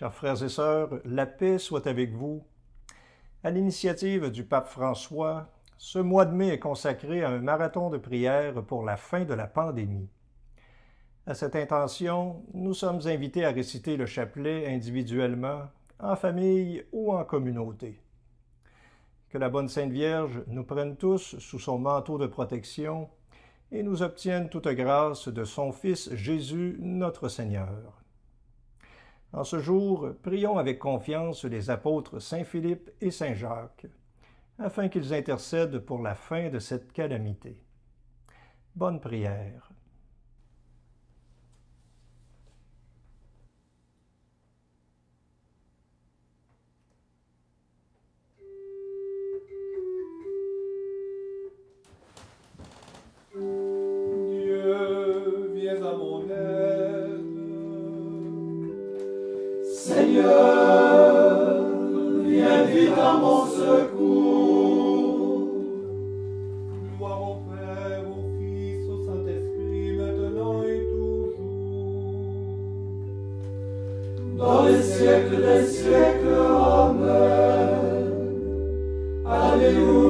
Chers frères et sœurs, la paix soit avec vous. À l'initiative du pape François, ce mois de mai est consacré à un marathon de prière pour la fin de la pandémie. À cette intention, nous sommes invités à réciter le chapelet individuellement, en famille ou en communauté. Que la bonne Sainte Vierge nous prenne tous sous son manteau de protection et nous obtienne toute grâce de son Fils Jésus notre Seigneur. En ce jour, prions avec confiance les apôtres Saint Philippe et Saint Jacques, afin qu'ils intercèdent pour la fin de cette calamité. Bonne prière. Dieu, viens à mon aide. Seigneur, viens vite à mon secours. Gloire au Père, au Fils, au Saint-Esprit, maintenant et toujours. Dans les siècles des siècles, Amen. Alléluia.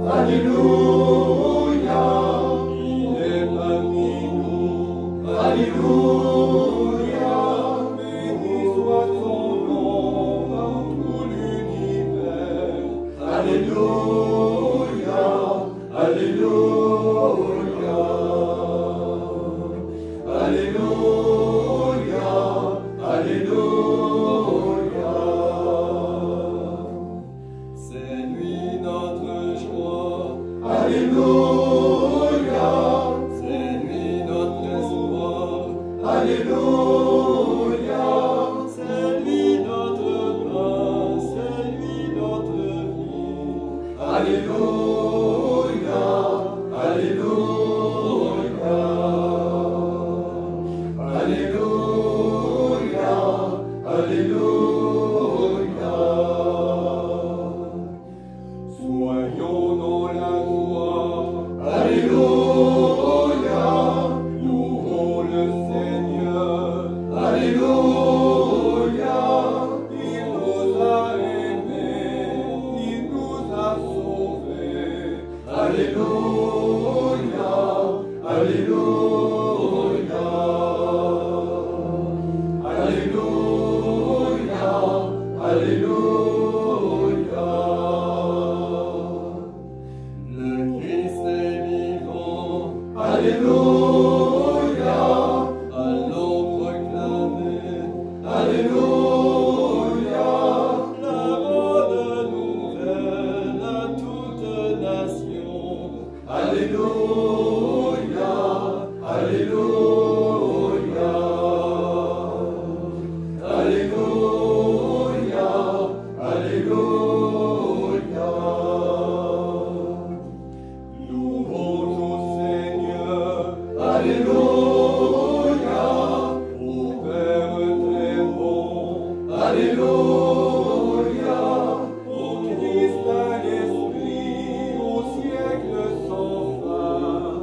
Alléluia, il est parmi nous. Alléluia, béni soit son nom dans tout l'univers. Alléluia, Alléluia, Alléluia, Alléluia. C'est lui notre joie. Alléluia, c'est lui notre espoir. Alléluia, c'est lui notre pain, c'est lui notre vie. Alléluia, Alléluia, Alléluia, Alléluia. Soyons dans la joie. Alléluia, louons le Seigneur. Alléluia, il nous a aimés, il nous a sauvés. Alléluia, Alléluia, Alléluia, Alléluia. Le Christ est vivant. Alléluia, allons proclamer. Alléluia, la bonne nouvelle à toute nation. Alléluia, Alléluia, Alléluia, Alléluia. Louons au Seigneur. Alléluia, au Père très bon. Alléluia, au Christ à l'Esprit, au siècle sans fin.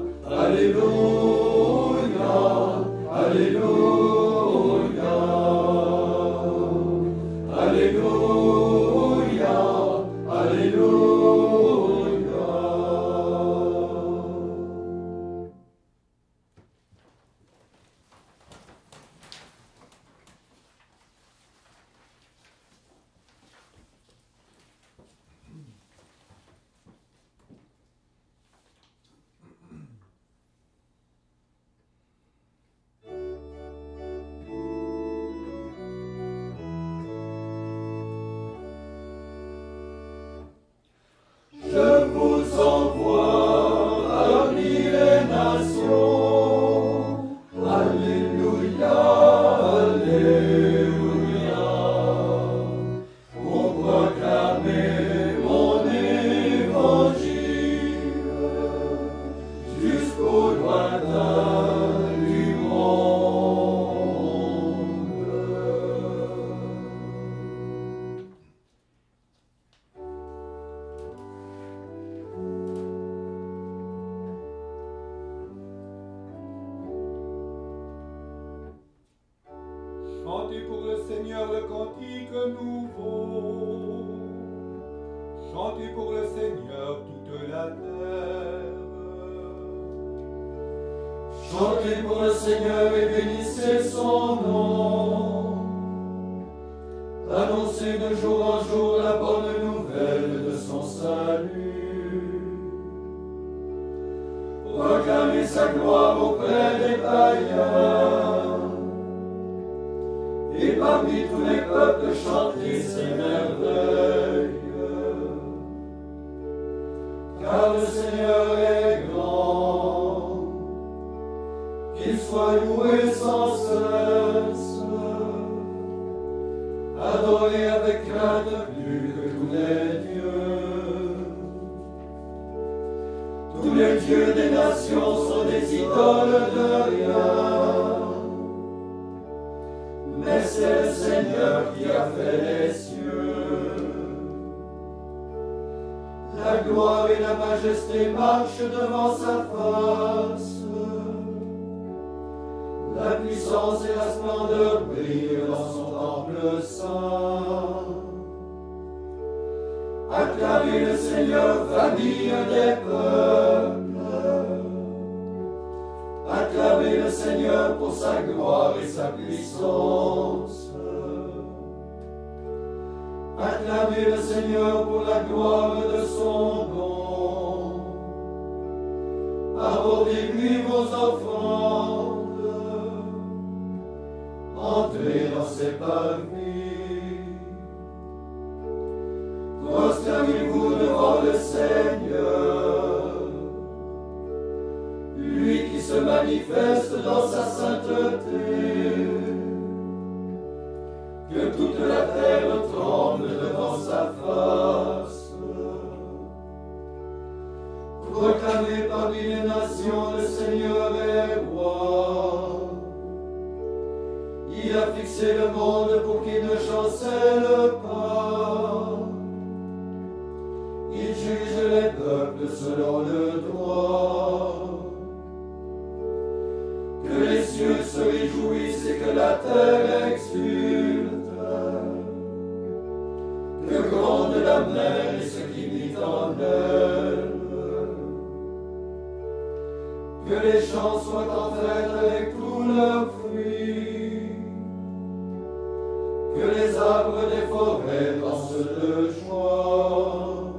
Seigneur le cantique nouveau. Chantez pour le Seigneur toute la terre. Chantez pour le Seigneur et bénissez son nom. Annoncez de jour en jour la bonne nouvelle de son salut. Proclamez sa gloire auprès des païens. Et parmi tous les peuples, chantez ses merveilles. Car le Seigneur est grand, qu'il soit loué sans cesse, adoré avec crainte plus que tous les dieux. Tous les dieux des nations sont des idoles de rien, mais c'est le Seigneur qui a fait les cieux. La gloire et la majesté marchent devant sa face. La puissance et la splendeur brillent dans son temple saint. Acclamez le Seigneur, famille des peuples. Acclamez le Seigneur pour sa gloire et sa puissance. Acclamez le Seigneur pour la gloire de son nom. Apportez-lui vos offrandes. Entrez dans ses parvis. Prosternez-vous devant le Seigneur, lui qui se manifeste dans sa sainteté. Que toute la terre tremble devant sa face. Proclamez parmi les nations, le Seigneur est roi. Il a fixé le monde pour qu'il ne chancelle pas. Il juge les peuples selon le droit. Que les cieux se réjouissent et que la terre exulte. Que gronde la mer et ce qui vit en elle. Que les champs soient en fête avec tous leurs fruits. Que les arbres des forêts dansent de joie.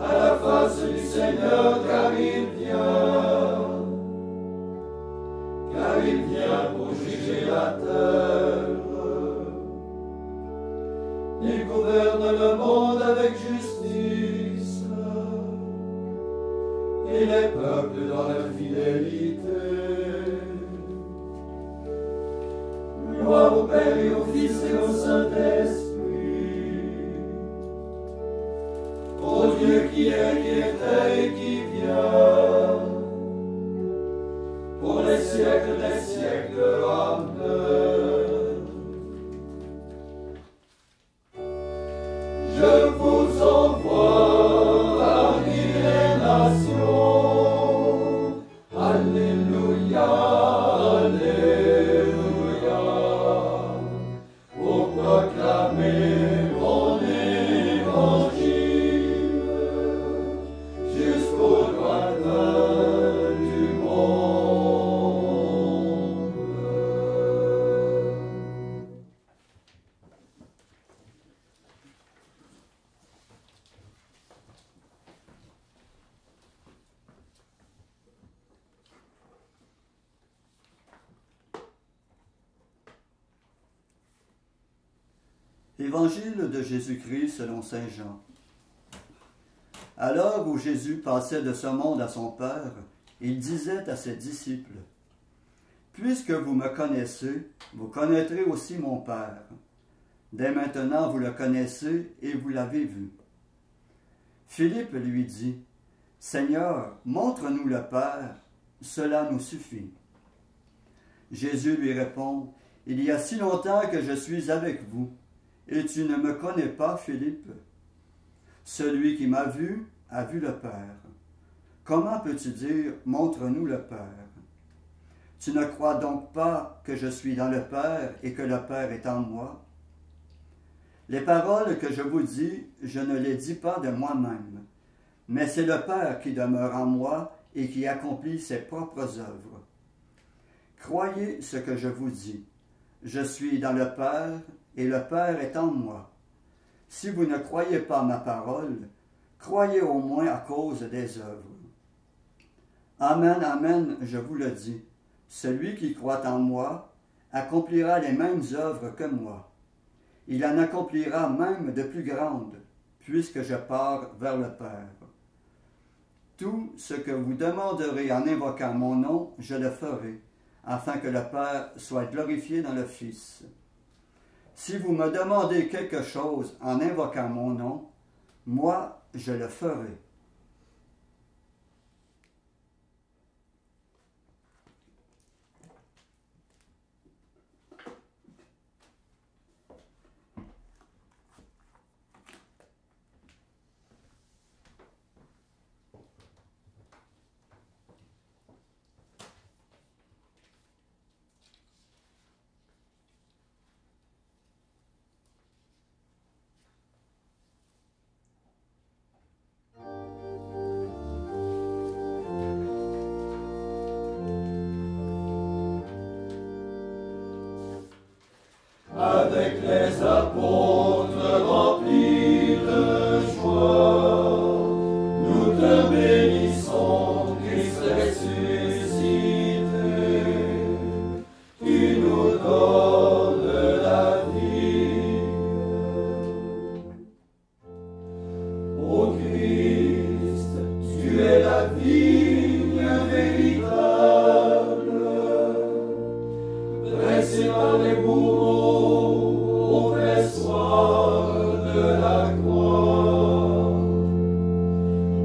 À la face du Seigneur, car il vient. Car il vient pour juger la terre. Il gouverne le monde avec justice et les peuples dans la fidélité. Gloire au Père et au Fils et au Saint-Esprit, au Dieu qui était et qui vient, pour les siècles des siècles. Amen. Je vous envoie parmi les nations. Alléluia, Alléluia. Pour proclamer mon évangile jusqu'au lointain du monde. Évangile de Jésus-Christ selon saint Jean. À l'heure où Jésus passait de ce monde à son Père, il disait à ses disciples, « Puisque vous me connaissez, vous connaîtrez aussi mon Père. Dès maintenant vous le connaissez et vous l'avez vu. » Philippe lui dit, « Seigneur, montre-nous le Père, cela nous suffit. » Jésus lui répond, « Il y a si longtemps que je suis avec vous, et tu ne me connais pas, Philippe? Celui qui m'a vu a vu le Père. Comment peux-tu dire, montre-nous le Père? Tu ne crois donc pas que je suis dans le Père et que le Père est en moi? Les paroles que je vous dis, je ne les dis pas de moi-même, mais c'est le Père qui demeure en moi et qui accomplit ses propres œuvres. Croyez ce que je vous dis. Je suis dans le Père et le Père est en moi. Si vous ne croyez pas ma parole, croyez au moins à cause des œuvres. Amen, amen, je vous le dis. Celui qui croit en moi accomplira les mêmes œuvres que moi. Il en accomplira même de plus grandes, puisque je pars vers le Père. Tout ce que vous demanderez en invoquant mon nom, je le ferai, afin que le Père soit glorifié dans le Fils. Si vous me demandez quelque chose en invoquant mon nom, moi, je le ferai. Avec les apôtres remplis de joie, nous te bénissons, Christ ressuscité. Tu nous donnes la vie. Ô Christ, tu es la vigne véritable, pressée par les bourreaux au pressoir de la croix.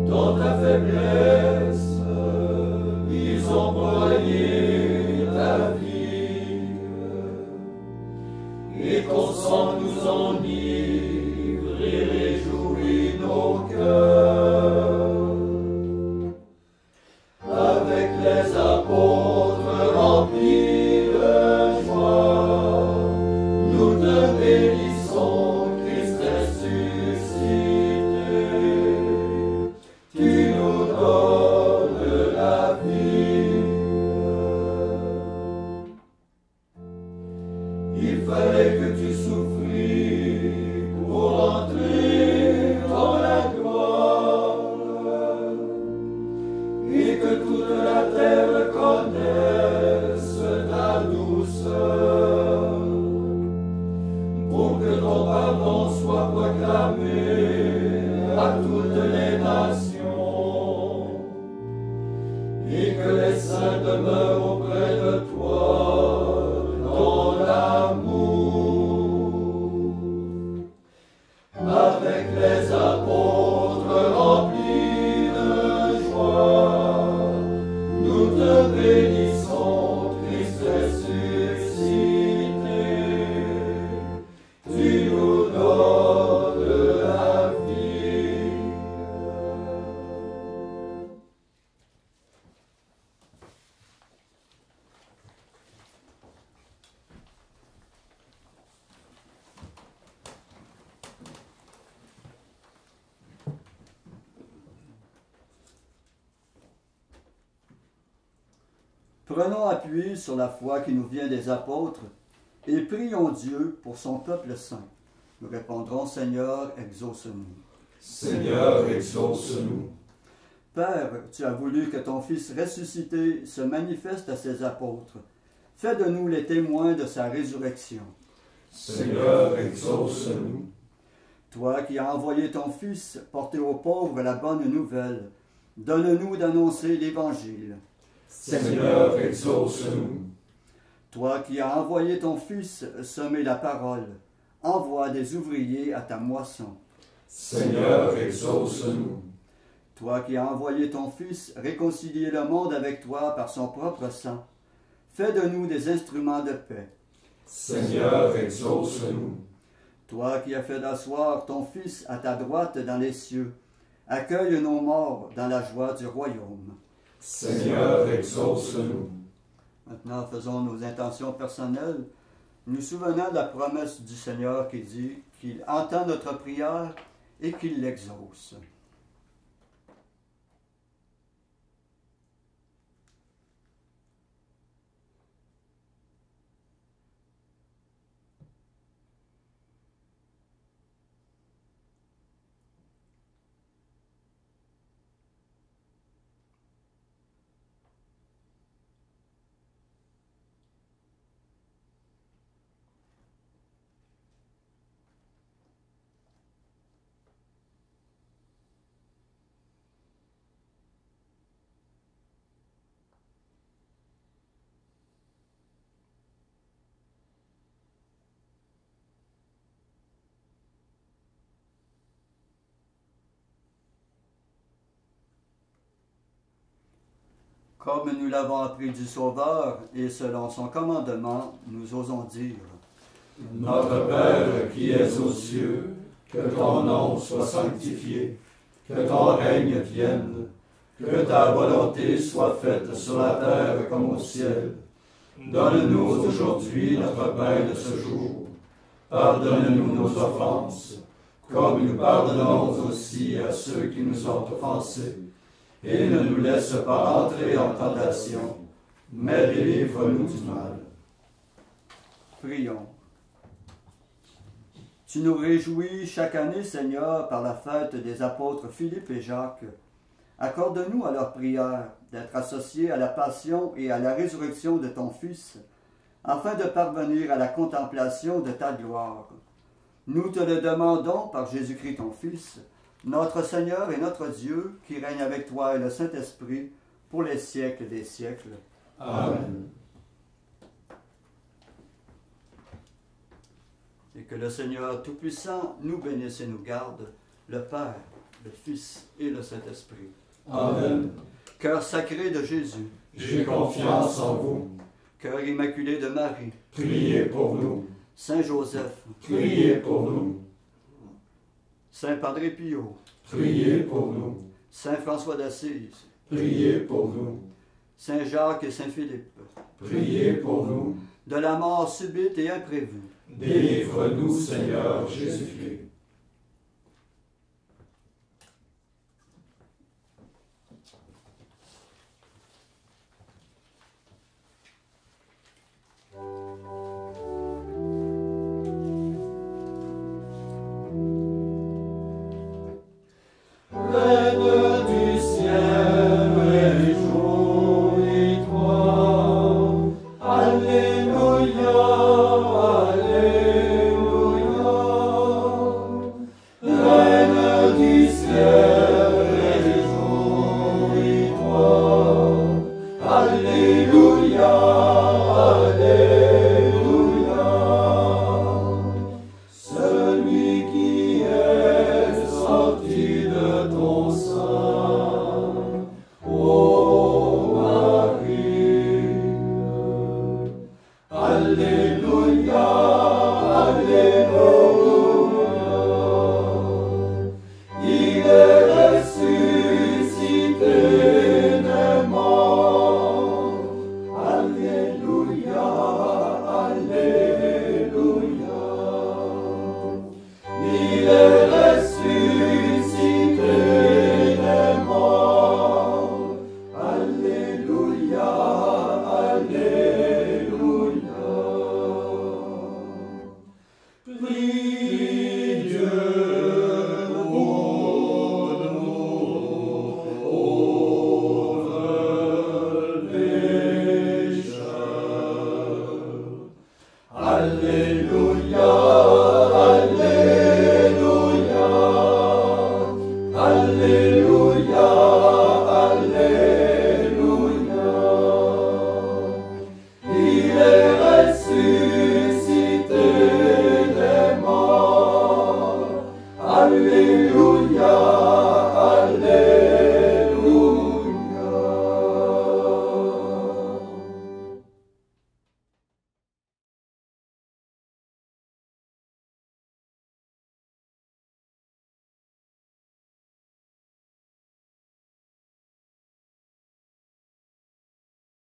Dans ta faiblesse, ils ont broyé ta vie, et ton sang nous enivre et réjouit nos cœurs. Avec les apôtres remplis de joie, nous te bénissons, Christ ressuscité. Tu nous donnes la vie. Il fallait que tu souffris pour entrer dans la gloire, et que toute la terre connaisse ta douceur, pour que ton pardon soit proclamé à toutes les nations, et que les saints demeurent auprès de toi dans l'amour. Avec les apôtres remplis de joie, nous te bénissons, Christ ressuscité. Tu nous donnes la vie. Prenons appui sur la foi qui nous vient des apôtres et prions Dieu pour son peuple saint. Nous répondrons, Seigneur, exauce-nous. Seigneur, exauce-nous. Père, tu as voulu que ton Fils ressuscité se manifeste à ses apôtres. Fais de nous les témoins de sa résurrection. Seigneur, exauce-nous. Toi qui as envoyé ton Fils porter aux pauvres la bonne nouvelle, donne-nous d'annoncer l'Évangile. Seigneur, exauce-nous. Toi qui as envoyé ton Fils semer la parole, envoie des ouvriers à ta moisson. Seigneur, exauce-nous. Toi qui as envoyé ton Fils réconcilier le monde avec toi par son propre sang, fais de nous des instruments de paix. Seigneur, exauce-nous. Toi qui as fait d'asseoir ton Fils à ta droite dans les cieux, accueille nos morts dans la joie du royaume. Seigneur, exauce-nous. Maintenant, faisons nos intentions personnelles, nous souvenant de la promesse du Seigneur qui dit qu'il entend notre prière et qu'il l'exauce. Comme nous l'avons appris du Sauveur et selon son commandement, nous osons dire: Notre Père qui es aux cieux, que ton nom soit sanctifié, que ton règne vienne, que ta volonté soit faite sur la terre comme au ciel. Donne-nous aujourd'hui notre pain de ce jour. Pardonne-nous nos offenses, comme nous pardonnons aussi à ceux qui nous ont offensés. Et ne nous laisse pas entrer en tentation, mais délivre-nous du mal. Prions. Tu nous réjouis chaque année, Seigneur, par la fête des apôtres Philippe et Jacques. Accorde-nous à leur prière d'être associés à la passion et à la résurrection de ton Fils, afin de parvenir à la contemplation de ta gloire. Nous te le demandons par Jésus-Christ ton Fils, notre Seigneur et notre Dieu, qui règne avec toi et le Saint-Esprit, pour les siècles des siècles. Amen. Et que le Seigneur Tout-Puissant nous bénisse et nous garde, le Père, le Fils et le Saint-Esprit. Amen. Cœur sacré de Jésus, J'ai confiance en vous. cœur immaculé de Marie, Priez pour nous. Saint Joseph, Priez pour nous. Saint Padre Pio, Priez pour nous. Saint François d'Assise, Priez pour nous. Saint Jacques et Saint Philippe, Priez pour nous. de la mort subite et imprévue, Délivre-nous, Seigneur Jésus-Christ.